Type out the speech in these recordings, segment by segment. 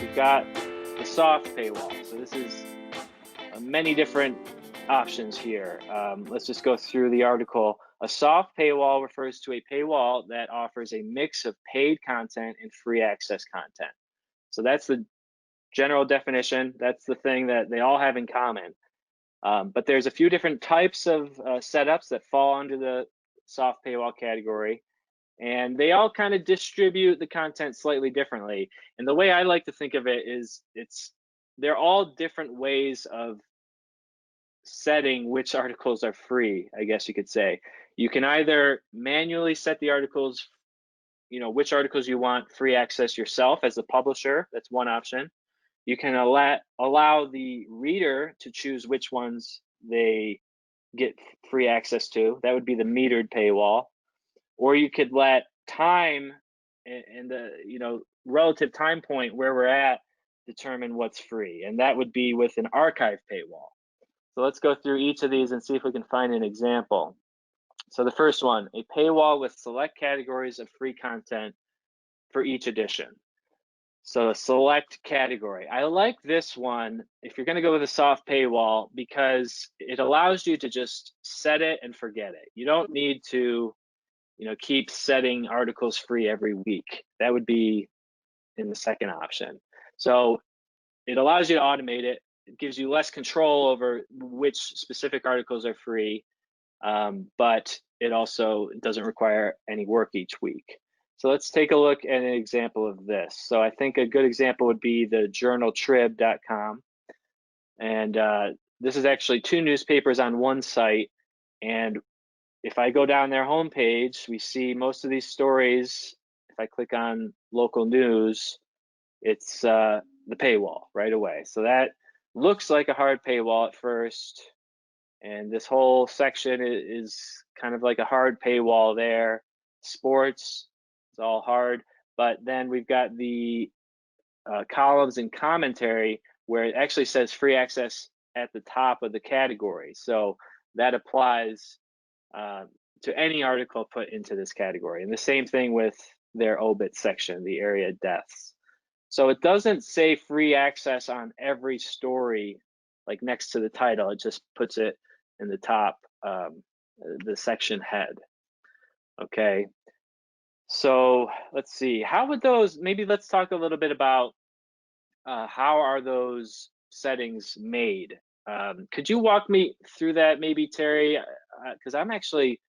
we've got the soft paywall. So this is many different options here. Let's just go through the article. A soft paywall refers to a paywall that offers a mix of paid content and free access content. So that's the general definition. That's the thing that they all have in common. But there's a few different types of setups that fall under the soft paywall category, and they all kind of distribute the content slightly differently. And the way I like to think of it is they're all different ways of setting which articles are free, I guess you could say. You can either manually set the articles, which articles you want free access yourself as a publisher. That's one option. You can allow the reader to choose which ones they get free access to. That would be the metered paywall. Or you could let time and the relative time point where we're at determine what's free, and that would be with an archive paywall. So let's go through each of these and see if we can find an example. So the first one, a paywall with select categories of free content for each edition. So a select category. I like this one if you're going to go with a soft paywall because it allows you to just set it and forget it. You don't need to keep setting articles free every week. That would be in the second option. So it allows you to automate it. It gives you less control over which specific articles are free, but it also doesn't require any work each week. So let's take a look at an example of this. So I think a good example would be the journaltrib.com. And this is actually two newspapers on one site. And if I go down their homepage, we see most of these stories. If I click on local news, it's the paywall right away. So that looks like a hard paywall at first. And this whole section is kind of like a hard paywall there. Sports, it's all hard. But then we've got the columns and commentary where it actually says free access at the top of the category. So that applies to any article put into this category. And the same thing with their obit section, the area deaths. So it doesn't say free access on every story, like next to the title. It just puts it in the top, the section head. Okay. So let's see. How would those? Maybe let's talk a little bit about how are those settings made. Could you walk me through that, maybe, Terry? Because I'm actually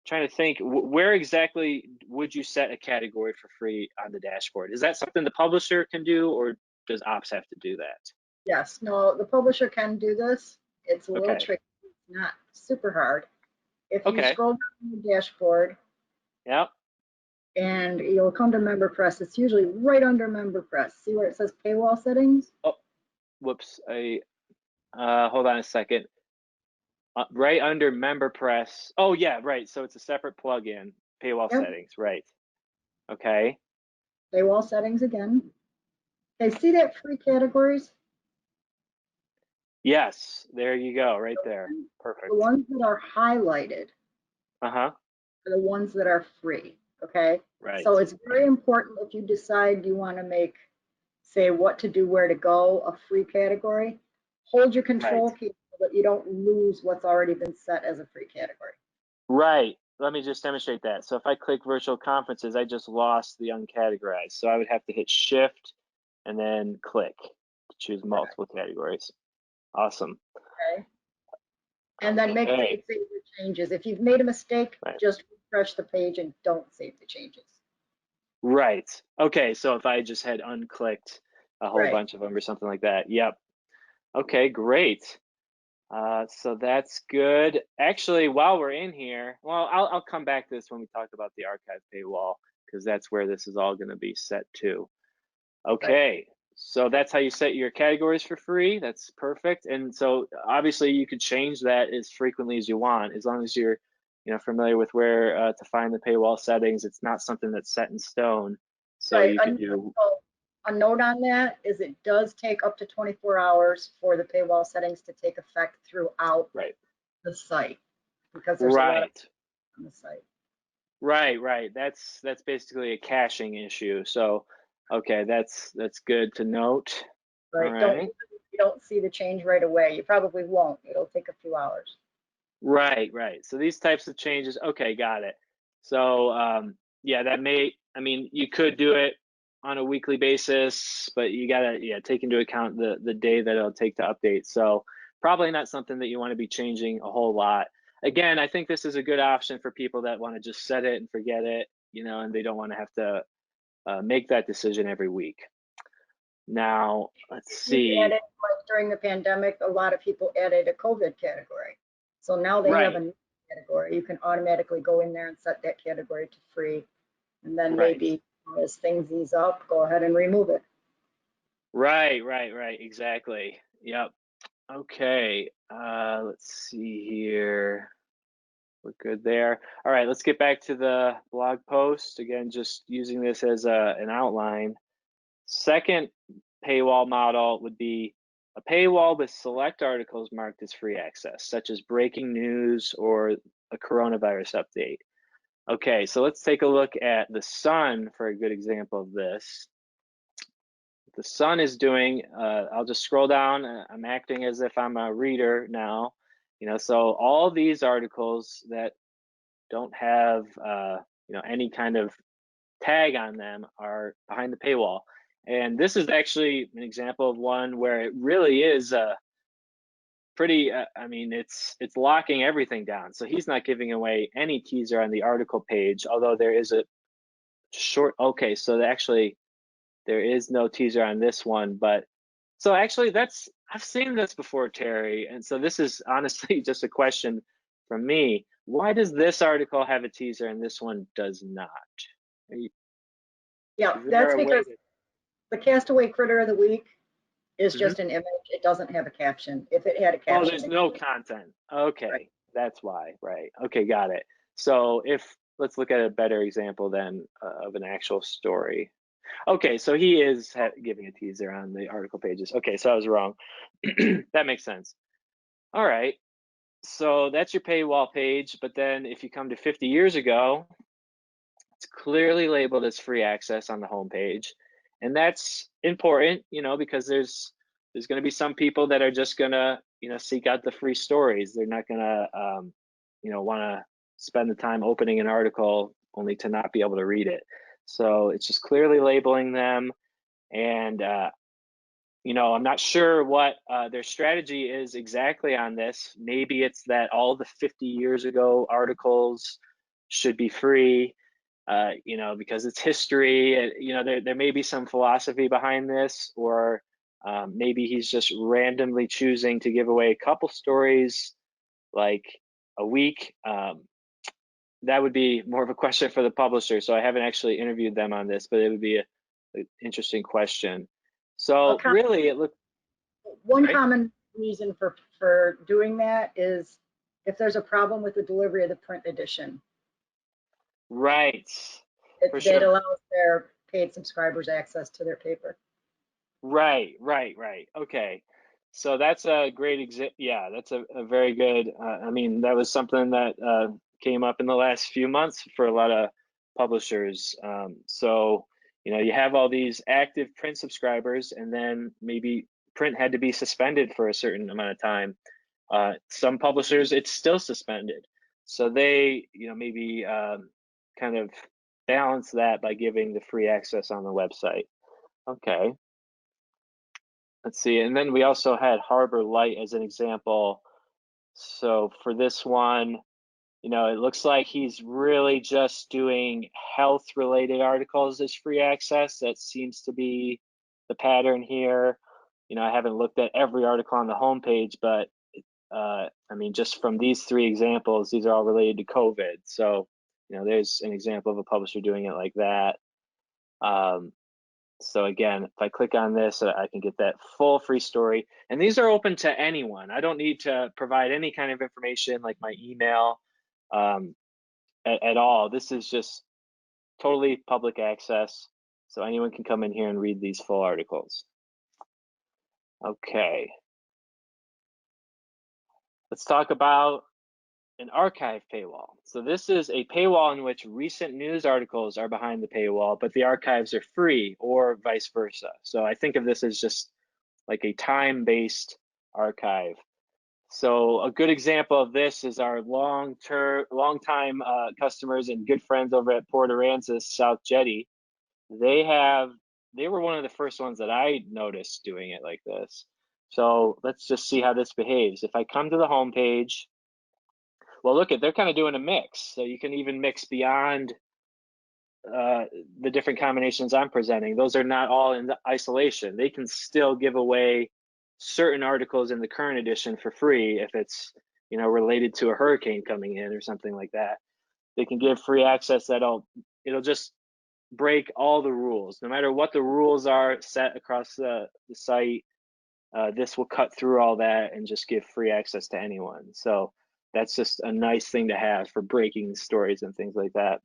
trying to think, where exactly would you set a category for free on the dashboard? Is that something the publisher can do, or does ops have to do that? Yes, no, the publisher can do this. It's a little tricky, it's not super hard. If you scroll down the dashboard, yep, and you'll come to member press, it's usually right under member press. See where it says paywall settings? Oh, whoops, hold on a second. Right under member press. Oh yeah, right. So it's a separate plugin, paywall settings, right? Okay. Paywall settings again. Okay, see that free categories? Yes, there you go, right there. Perfect. The ones that are highlighted are the ones that are free. Okay. Right. So it's very important if you decide you want to make, say, what to do, where to go, a free category. Hold your control key so that you don't lose what's already been set as a free category. Right. Let me just demonstrate that. So if I click virtual conferences, I just lost the uncategorized. So I would have to hit shift and then click to choose multiple categories. Awesome. Okay. And then make save the changes. If you've made a mistake, just refresh the page and don't save the changes. Right. Okay. So if I just had unclicked a whole bunch of them or something like that. Yep. Okay, great. So that's good. Actually, while we're in here, well, I'll come back to this when we talk about the archive paywall, because that's where this is all going to be set to. Okay, so that's how you set your categories for free. That's perfect. And so obviously you could change that as frequently as you want, as long as you're familiar with where to find the paywall settings. It's not something that's set in stone. So you can do. A note on that is it does take up to 24 hours for the paywall settings to take effect throughout the site, because there's a lot on the site. Right. That's basically a caching issue. So Okay, that's good to note. All right? right. You don't see the change right away. You probably won't. It'll take a few hours. Right. So these types of changes, okay, got it. So yeah, that may, I mean, you could do it on a weekly basis, but you gotta, yeah, take into account the day that it'll take to update. So probably not something that you want to be changing a whole lot. Again, I think this is a good option for people that want to just set it and forget it, you know, and they don't want to have to make that decision every week. Now, let's You see. added, like during the pandemic, a lot of people added a COVID category. So now they have a Right, new category. You can automatically go in there and set that category to free. And then right. maybe as things ease up, go ahead and remove it. Right. Exactly. Yep. Okay. Let's see here. We're good there. All right, let's get back to the blog post. Again, just using this as an outline. Second paywall model would be a paywall with select articles marked as free access, such as breaking news or a coronavirus update. Okay, so let's take a look at the Sun for a good example of this. The Sun is doing, I'll just scroll down. I'm acting as if I'm a reader now. You know, so all these articles that don't have any kind of tag on them are behind the paywall. And this is actually an example of one where it really is pretty. I mean, it's locking everything down. So he's not giving away any teaser on the article page, although there is a short. Okay, so actually there is no teaser on this one, but so actually I've seen this before, Terry, and so this is honestly just a question from me. Why does this article have a teaser and this one does not? Yeah, Is there that's a way because to? the Castaway Critter of the Week is Mhm. just an image. It doesn't have a caption. If it had a Oh, caption, there's it no could, content. right. Okay, that's why. Right. Okay, got it. So if let's look at a better example then of an actual story. Okay, so he is giving a teaser on the article pages. Okay, so I was wrong. That makes sense. All right. So that's your paywall page, but then if you come to 50 years ago, it's clearly labeled as free access on the homepage. And that's important, you know, because there's going to be some people that are just going to, you know, seek out the free stories. They're not going to, want to spend the time opening an article only to not be able to read it. So it's just clearly labeling them. And I'm not sure what their strategy is exactly on this. Maybe it's that all the 50 years ago articles should be free, because it's history. There may be some philosophy behind this, or maybe he's just randomly choosing to give away a couple stories like a week. That would be more of a question for the publisher. So I haven't actually interviewed them on this, but it would be an interesting question. A So com- really, it looked One right. common reason for doing that is if there's a problem with the delivery of the print edition. Right, for That sure. allows their paid subscribers access to their paper. Right. Okay. So that's a great Yeah, that's a very good. I mean, that was something that came up in the last few months for a lot of publishers. So, you have all these active print subscribers, and then maybe print had to be suspended for a certain amount of time. Some publishers, it's still suspended. So they, maybe kind of balance that by giving the free access on the website. Okay. Let's see, and then we also had Harbor Light as an example. So for this one, it looks like he's really just doing health-related articles as free access. That seems to be the pattern here. I haven't looked at every article on the homepage, but I mean, just from these three examples, these are all related to COVID. So, there's an example of a publisher doing it like that. So again, if I click on this, I can get that full free story. And these are open to anyone. I don't need to provide any kind of information like my email at all. This is just totally public access. So anyone can come in here and read these full articles. Okay. Let's talk about an archive paywall. So this is a paywall in which recent news articles are behind the paywall, but the archives are free, or vice versa. So I think of this as just like a time-based archive. So a good example of this is our long-time customers and good friends over at Port Aransas, South Jetty. They were one of the first ones that I noticed doing it like this. So let's just see how this behaves. If I come to the home page, well, look, they're kind of doing a mix. So you can even mix beyond the different combinations I'm presenting. Those are not all in isolation. They can still give away certain articles in the current edition for free if it's, you know, related to a hurricane coming in or something like that. They can give free access it'll just break all the rules. No matter what the rules are set across the site, this will cut through all that and just give free access to anyone. So that's just a nice thing to have for breaking stories and things like that.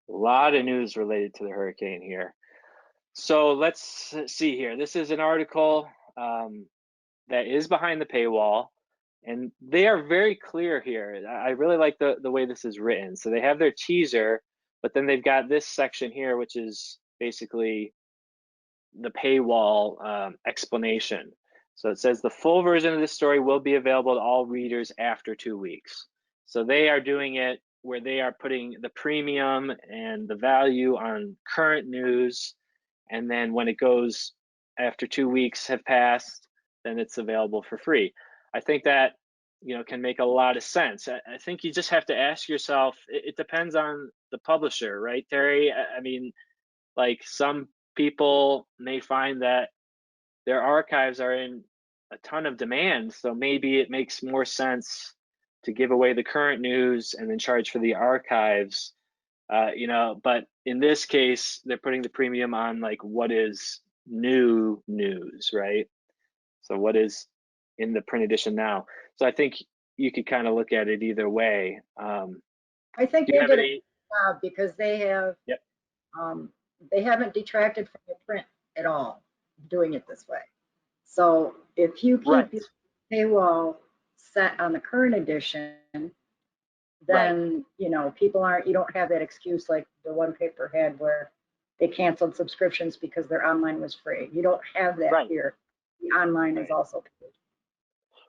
A lot of news related to the hurricane here. So let's see here. This is an article that is behind the paywall, and they are very clear here. I really like the way this is written. So they have their teaser, but then they've got this section here, which is basically the paywall explanation. So it says the full version of this story will be available to all readers after 2 weeks. So they are doing it where they are putting the premium and the value on current news, and then when it goes after 2 weeks have passed, then it's available for free. I think that, you know, can make a lot of sense. I think you just have to ask yourself, it depends on the publisher, right, Terry? I mean, like, some people may find that their archives are in a ton of demand, so maybe it makes more sense to give away the current news and then charge for the archives, you know. But in this case, they're putting the premium on like what is new news, right? So what is in the print edition now. So I think you could kind of look at it either way. I think Do you they have did a any? good job because Yep. they haven't detracted from the print at all doing it this way. So if you Right. keep your paywall set on the current edition, Right. then, you know, you don't have that excuse like the one paper had where they canceled subscriptions because their online was free. You don't have that Right. here. The online is Right. also paid.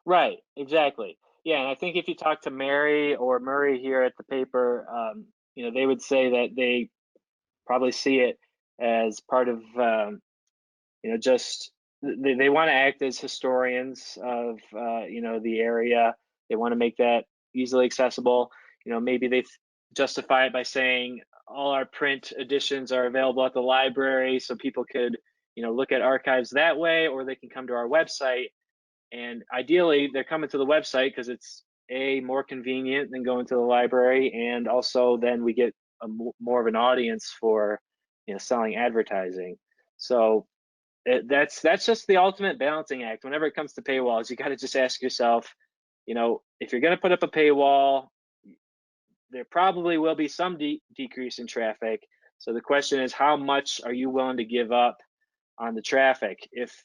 Right, exactly. Yeah, and I think if you talk to Mary or Murray here at the paper, you know, they would say that they probably see it as part of, you know, just they want to act as historians of, you know, the area. They want to make that easily accessible. You know, maybe they justify it by saying all our print editions are available at the library, so people could, you know, look at archives that way, or they can come to our website. And ideally, they're coming to the website because it's more convenient than going to the library, and also then we get more of an audience for, you know, selling advertising. So that's just the ultimate balancing act. Whenever it comes to paywalls, you got to just ask yourself, you know, if you're going to put up a paywall, there probably will be some decrease in traffic. So the question is, how much are you willing to give up on the traffic? If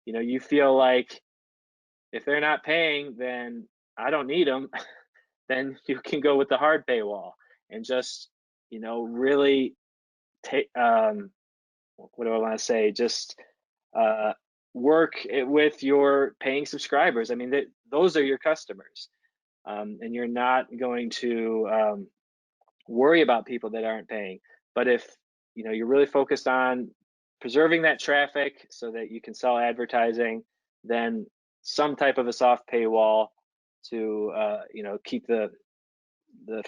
you know, you feel like if they're not paying, then I don't need them, then you can go with the hard paywall and just, you know, really take, what do I want to say? Just work with your paying subscribers. I mean, those are your customers, and you're not going to worry about people that aren't paying. But if, you know, you're really focused on preserving that traffic so that you can sell advertising, then some type of a soft paywall to, you know, keep the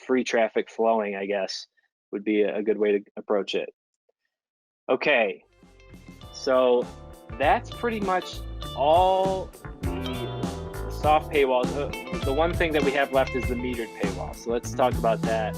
free traffic flowing, I guess, would be a good way to approach it. Okay, so that's pretty much all the soft paywalls. The one thing that we have left is the metered paywall. So let's talk about that.